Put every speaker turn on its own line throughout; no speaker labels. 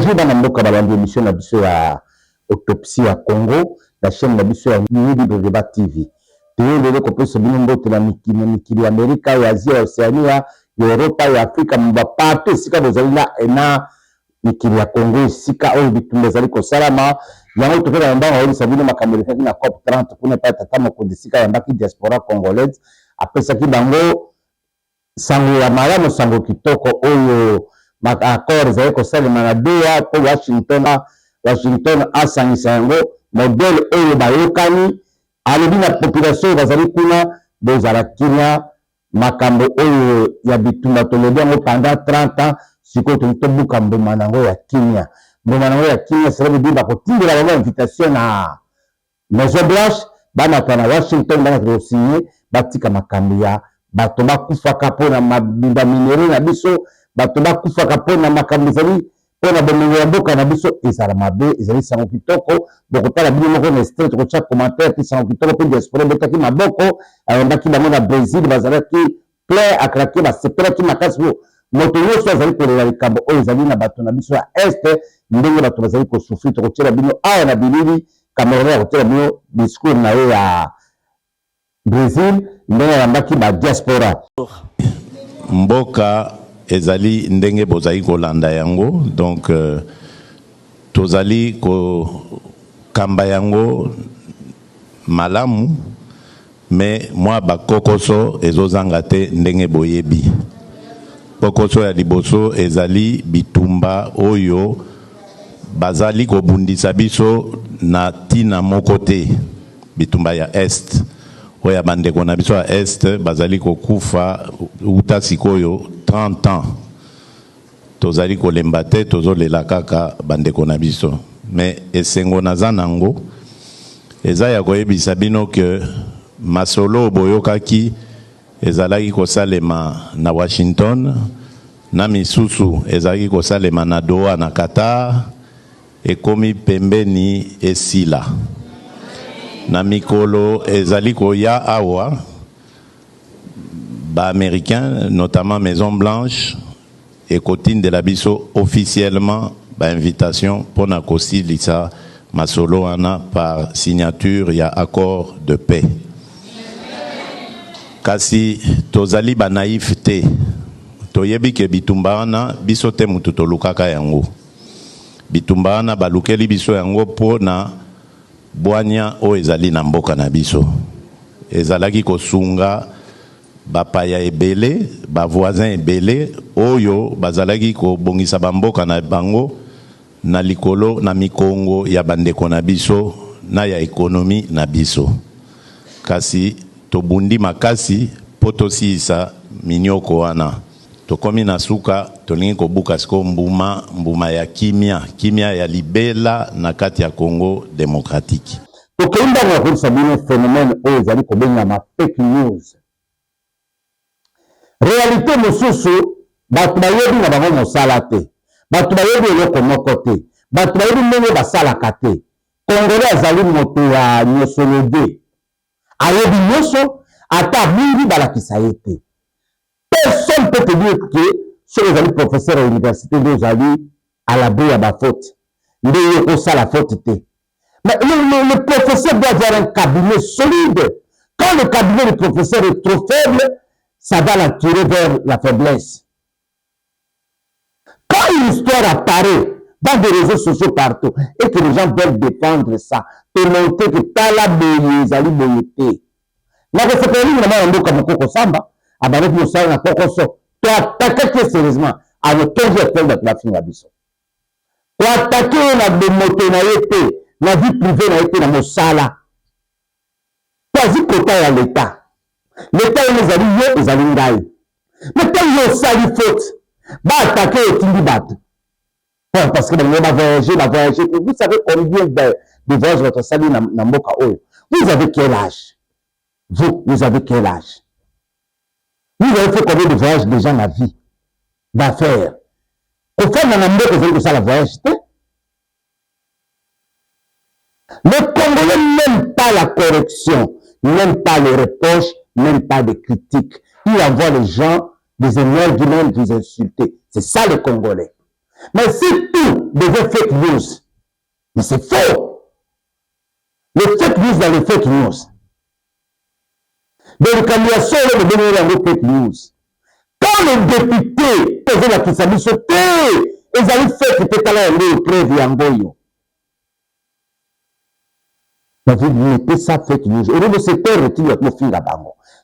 Bonjour dans mboka balandi émission na biso ya autopsie ya Congo, la chaîne na biso ya Libre Débat TV. Teyelele kopesa bino mbote na mikili ya Amerika, ya Asia, ya Oceania, ya Europa, ya Afrika, mba partout sika bozali na ena mikili ya Congo sika oyo bitumba zali kosalama. Yango tokela ndanga oyo sabino makambo lekaki na COP 30 kuna pa tata mokonzi sika ya ndaki diaspora congolaise apesaki bango sango ya malamu sango kitoko oyo accord zali kosalema na Doha po Washington asangisa yango modèle oyo bayokani alobi na population bazali kuna bozala kimia makambo oyo ya bitumba tolobi yango pendant 30 ans sikoyo tobuka mboma nango ya kimia. Mboma nango ya kimia cela veut dire bakotindela bango invitation na Maison Blanche banata na Washington banata kosigner batika makambo ya bato bakufaka mpona mabimba minere na biso, bato bakufaka mpona makambo ezali mpona bomengo ya mboka na biso ezala mabe ezali sango kitoko. Bokotala bino moko na extrait tokotya commentaire ti sango kitoko mpe diaspora betaki maboko ayambaki bango na Brésil bazalaki plein akrake basepelaki makasi po moto nyonso azali kolela likambo oyo ezali na bato na biso ya este ndenge bato bazali kosufri. Tokotyela bino awa na bilili Cameroun akotyela bino discours na ye ya Brésil ndenge ayambaki ba diaspora
mboka ezali ndenge bozali kolanda yango. Donc tozali ko kamba yango malamu mais moi bakokoso ezozanga te ndenge boyebi. Kokoso ya liboso ezali bitumba oyo bazali kobundisa biso na tina moko te. Bitumba ya est oya bandeko na biso ya est bazali kokufa uta sikoyo 30 ans. Tozali kolemba te tozolela kaka bandeko na biso. Mais esengo naza nango eza ya koyebisa bino ke masolo boyokaki ezalaki kosalema na Washington na misusu ezalaki kosalema na Doha na Qatar ekomi pembeni esila. Na mikolo ezali koya awa ba américain notamment Maison Blanche ekotindela biso officiellement ba invitation pona kosilisa masolo wana par signature ya accord de paix. Kasi tozali ba naïf te. Toyebi ke bitumba wana biso te mutu tolukaka yango. Bitumba wana balukeli biso yango pona bwanya o ezali na mboka na biso. Ezalaki kosunga bapaya ebele, ba voisin ebele oyo bazalaki kobongisa bamboka na bango na likolo na mikongo ya bandeko na biso na ya ekonomi na biso. Kasi tobundi makasi potosisa minyoko wana. Tokomi na suka tolingi kobuka siko mbuma ya kimia ya libela na kati ya Congo démocratique.
Tokenda na kwa sabino phénomène oyo ezali kobenga ma fake news. Réalité mosusu bato bayebi na bango mosala te. Bato bayebi eloko moko te. Bato bayebi ndenge basalaka te. Congolais azali moto ya nyosologe. Ayebi nyonso ata mingi balakisa ye te. Personne peut te dire que ceux qui sont professeurs à l'université nous allaient à l'abri à ma faute. Mais il y a ça la faute. Mais le professeur doit avoir un cabinet solide. Quand le cabinet du professeur est trop faible, ça va l'attirer vers la faiblesse. Quand une histoire apparaît dans des réseaux sociaux partout et que les gens veulent défendre ça, te montrer que t'as la boyé, ali boyété. La référence, on a un mot comme Koko Samba. Avec nous ça na kokoso to attaquer sérieusement avec tout le temps de la fin abisso to attaquer na de moto na yete na vie privée na yete na mosala quasi kota ya l'état les ali yo ezali ngai mais tant yo sali faute ba attaquer etindi bato parce que va voyager vous savez combien de voyages votre sali na mboka oyo. Vous avez quel âge? Vous avez quel âge? Vous avez fait combien de voyages déjà dans la vie d'affaires? Au fait, on a besoin de ça, la voyage. Le Congolais n'aime pas la correction, n'aime pas les reproches, n'aime pas les critiques. Il envoie les gens, des énergies, même des insulter. C'est ça le Congolais. Mais si tout devient fake news, mais c'est faux. Le fake news dans les fake news. Donc, quand il y a ça, on va donner les fake news. Quand les députés peuvent la Kisabi sauter, ils allaient faire que peut-être aller preuve Yangoyo. Vous mettez ça fake news. Au niveau secteur,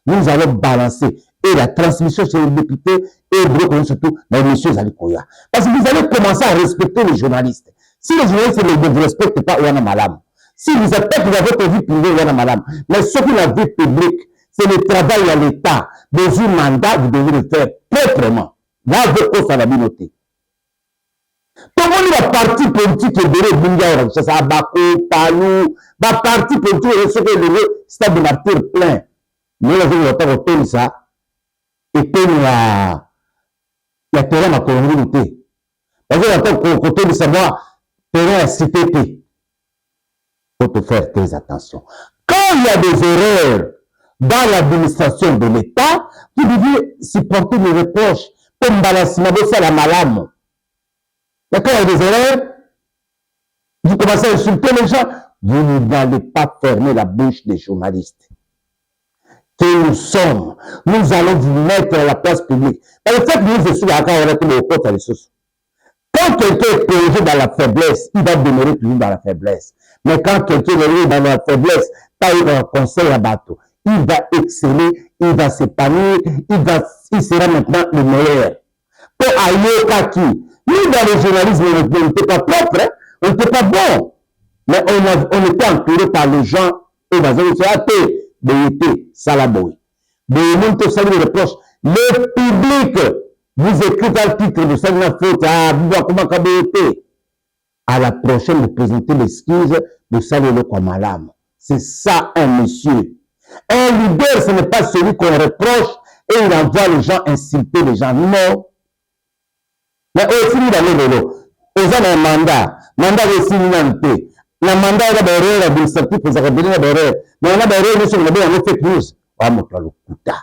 nous allons balancer et la transmission chez les députés et surtout dans les messieurs Alikoya. Parce que vous allez commencer à respecter les journalistes. Si les journalistes ne vous respectent pas, on a malade. Si vous attaquez votre vie privée, on a malade. Mais ce qui est la vie publique, c'est le travail à l'État. Dans un mandat, vous devez le faire proprement. Là, vous pouvez la noter. Tout le monde va parti politique et de l'État, ça va Bako, Palou, va parti politique et ce que le stade de martyr plein. Mais là, je ne vais pas retourner ça. Et puis, il y a terrain à communauté. Parce que quand côté de savoir, terrain à CTP. Il faut te faire très attention. Quand il y a des erreurs dans l'administration de l'État, vous devez supporter les reproches. Comme Balassima, c'est la malade. Mais quand il y a des erreurs, vous commencez à insulter les gens, vous n'allez pas fermer la bouche des journalistes. Que nous sommes, nous allons vous mettre à la place publique. Et le fait que nous sommes à la sauce. Quand quelqu'un est plongé dans la faiblesse, il va demeurer toujours dans la faiblesse. Mais quand quelqu'un est dans la faiblesse, pas eu un conseil à bateau, il va exceller, il va s'épanouir, il sera maintenant le meilleur. Pour aller au kaki, nous dans le journalisme, on n'était pas propre, hein? On n'était pas bon. Mais on était entouré par les gens, et dans un société, BET, Salaboui. Mais le monde te salue les reproches. Le public, vous écrivez un titre de ça, faute, comment BET. À la prochaine, vous présentez l'excuse de saluer le comme madame. C'est ça un monsieur. Un leader, ce n'est pas celui qu'on reproche et il envoie les gens insulter les gens. Non. Mais aussi, dans le vélo, ils ont un mandat de signaler. Le mandat est d'erreur, administratif, vous avez besoin d'erreur. Mais on a d'erreur, nous sommes dans fake news. On va le kuta.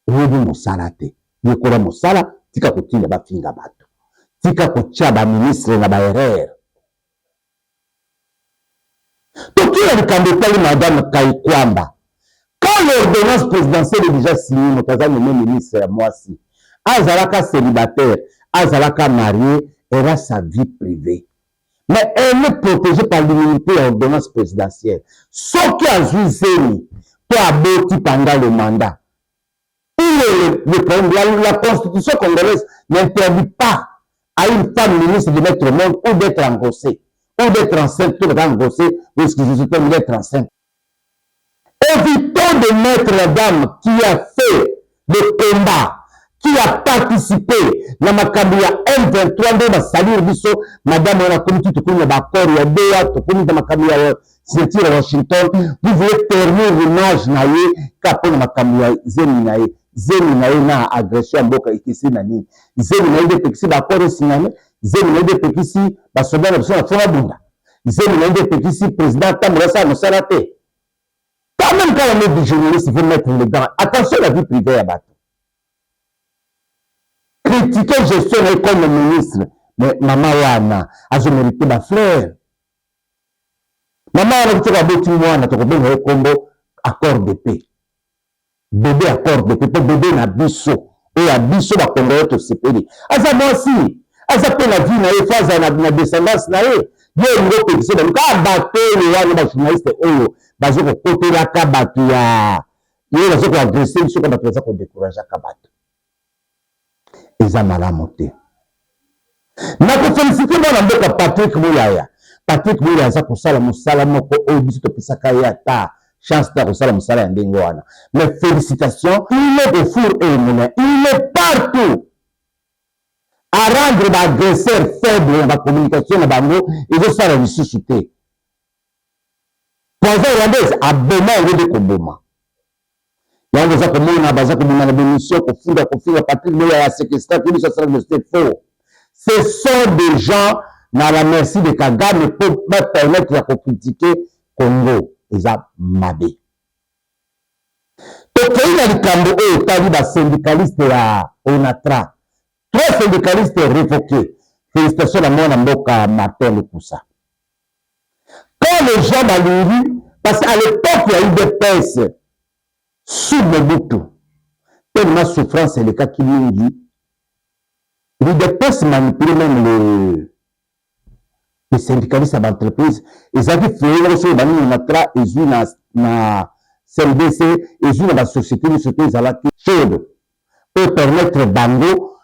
On va vous salate. Vous avez mon sala, tika kuti na ba finga bato. Tika kucha ba ministre na ba erreur. Donc, il y a le candidat de Madame Kaikwamba. Quand l'ordonnance présidentielle est déjà signée, nous avons nommé ministre moi aussi. Azalaka célibataire, Azalaka marié, elle a sa vie privée. Mais elle est protégée par l'immunité à l'ordonnance présidentielle. Ce qui a joué pour aboutir pendant le mandat. La Constitution congolaise n'interdit pas à une femme ministre de mettre au monde ou d'être engrossée, ou d'être enceinte, tout le temps engrossée, ou excusez-moi, d'être enceinte. Évitons de mettre la dame qui a fait le combat, qui a participé dans ma cabine M23 de ma salir biso, madame on a commis tout le d'accord, il y a deux, tout le dans ma cabine signature à Washington, vous voulez terminer l'image naïe, capon ma cabine Zeminaï, Zeminaï na agression à Boka Ikisi Nani, Zeminaï de Pexi, d'accord, signalé, Zeminaï de Pexi, Basoda, la personne à Fonabunda, Zeminaï de Pexi, président Tamrasa, nous s'arrêter. Quand même, quand on est des journalistes, il faut mettre les gants. Attention à la vie privée à battre. Critiquer gestion comme le ministre. Mais maman Wana a mérité ma fleur. Maman Wana, tu vas beaucoup moins, tu vas bien combo accord de paix. Bébé accord de paix. Pour bébé na biso. Et à biso, va combattre tout ce pays. Asa moi aussi. Asa pour la vie, na phase na descendance na e. Yo ngo pétition donc ka bateau le wana ba journaliste oyo bazo ko kotela ka bato ya yo bazo ko agresser biso ka bato bazo ko décourager ka bato eza malamu te na ko féliciter mwana mboka Patrick Muyaya aza kosala mosala moko oyo biso topesaka ye ata chance ta kosala mosala ya ndenge wana mais félicitations il est au four et il est partout à rendre l'agresseur faible dans la communication na bango ils ont ça la ressuscité. Poison rwandaise a bema au de koboma. Yango za komona baza komona na bémission kofunga Patrick Moya ya séquestra qui ça sera c'est faux. Ce sont des gens na la merci de Kagame pour permettre de critiquer Congo eza mabe. To koina likambo e tali ba syndicaliste ya Onatra. 3 syndicalistes révoqués. félicitations à mon mboka Martin Lukusa. Quand les gens m'ont parce qu'à l'époque, il y a eu des pèses sous Mobutu, tellement souffrance et les cas qui m'ont dit, il y a eu des pèses manipulées même les syndicalistes d'entreprise. Ils avaient fait aussi dans notre ils ont na CLDC, ils ont dans la société, surtout ils allaient chaude pour permettre bango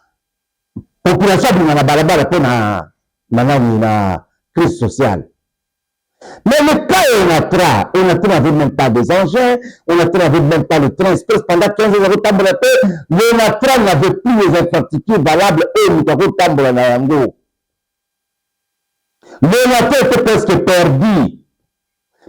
population de la balabala pour na crise sociale. Mais le cas on n'avait même pas des engins, on n'avait même pas le train express pendant 15 ans, le Natra n'avait plus les infrastructures valables et nous avons tambour na yango. Le Natra était presque perdu.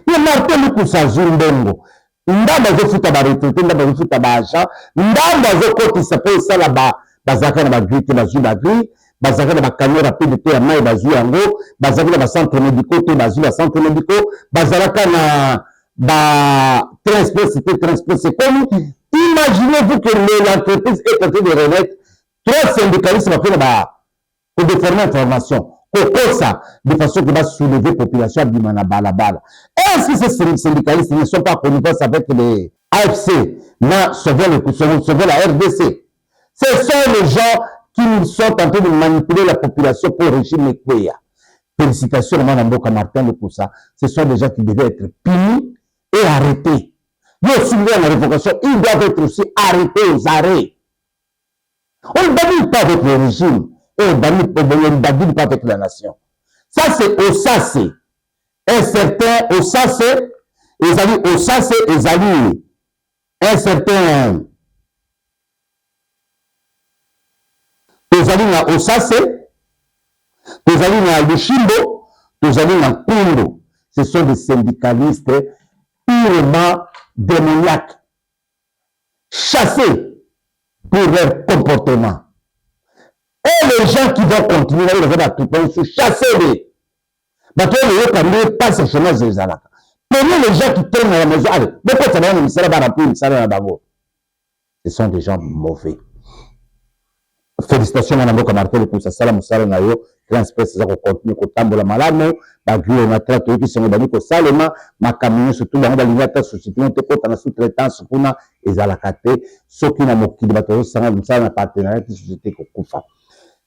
Mais Martin Lukusa Zumbongo, ndamba zo futa ba retraité, ndamba zo futa ba agent, ndamba zo kotisa pe sala bazaka na ba grite na zuba gri, bazaka na ba camion rapide te ya mai bazu yango, bazaka na ba centre médicaux te bazu ba centre médicaux, bazalaka na ba transport c'est comme imaginez-vous que l'entreprise est en train de renaître, trois syndicalistes vont faire pour déformer l'information. Ça, de façon que va soulever la population de Balabala. Est-ce que ces syndicalistes ne sont pas connus avec les AFC, sauver la RDC? Ce sont les gens qui sont en train de manipuler la population pour le régime Ekweya. Félicitations à Mboka Martin Lukusa. Ce sont des gens qui devaient être punis et arrêtés. Nous soulever la révocation, ils doivent être aussi arrêtés aux arrêts. On ne badine pas avec le régime. Et on ne badine pas avec la nation. Ça, c'est Ossase. Un certain Ossase, ils allaient un certain tozali na Ossase, tozali na Lushimbo, tozali na Kundo. Ce sont des syndicalistes purement démoniaques, chassés pour leur comportement. Et les gens qui vont continuer à faire tout le monde, chassez-les. Maintenant, les pas ce chemin de Zalaka. Prenez les gens qui traînent à la maison. Allez, pourquoi ça va nous faire ce sont des gens mauvais. Félicitations à Namboka Martin Lukusa Salam Salam Nayo, grand espèce de continue au tambour malamo, la gueule na traite qui sont dans le salema, ma camion surtout dans la ligne de société, on te compte en sous-traitance, kuna et Zalakate, ceux qui n'ont pas de bateau, ça n'a pas partenariat de société Kokufa.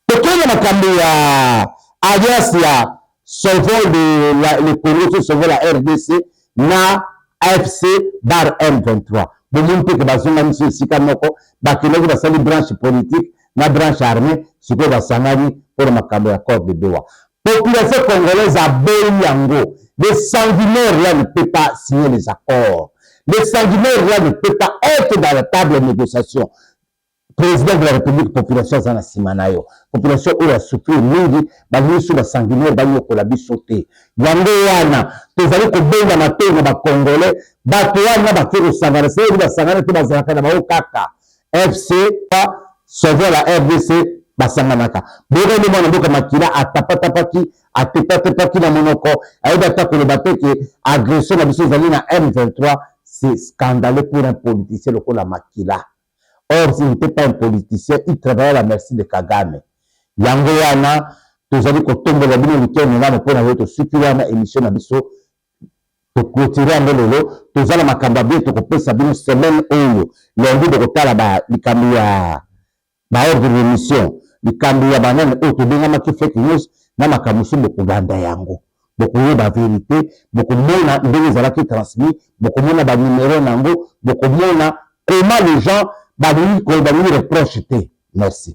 Tokyo makambo ya alias ya sauveur de le Congo, sauveur la RDC na AFC bar M23. Bon pe que bazonga monsieur Sikamoko, ba que nous va salir branche politique, na branche armée, ce que va sangani pour makambo ya corps de Doha. Population congolaise a béni yango. Les sanguinaires là ne peuvent pas signer les accords. Les sanguinaires là ne peuvent pas être dans la table de négociation. Président de la République, population zana simanayo. Population où la souffrir mingi, bali sous la sanguinaire, bali ko la bisoté. Yango wana, tozali ko benga mato na ba Congolais, bato wana ba kero sangana, c'est ba sangana te bazaka na ba okaka. FC sauver la RDC basanganaka. Bore ni mwana mboka makila atapatapaki, atetatapaki na monoko, aïda tako le bateau qui agression na biso zali na M23, c'est scandaleux pour un politicien lokola la makila. Or, s'il n'était pas un politicien, il travaillait à la merci de Kagame. Yango wana, tozali kotombo la bino week-end na pour avoir suivi na émission na biso to clôturer ngololo, tozala makamba bien to kopesa bino semaine oyo. Lundi de kotala ba likambi ya ba ordre de mission, likambi ya banane oyo to benga maki fake news na makamusu bokuganda yango. Beaucoup de vérité, beaucoup de monde ndenge ezalaki transmis, beaucoup de monde ba numéro nango, beaucoup de monde comment les gens Bali reproche. Merci.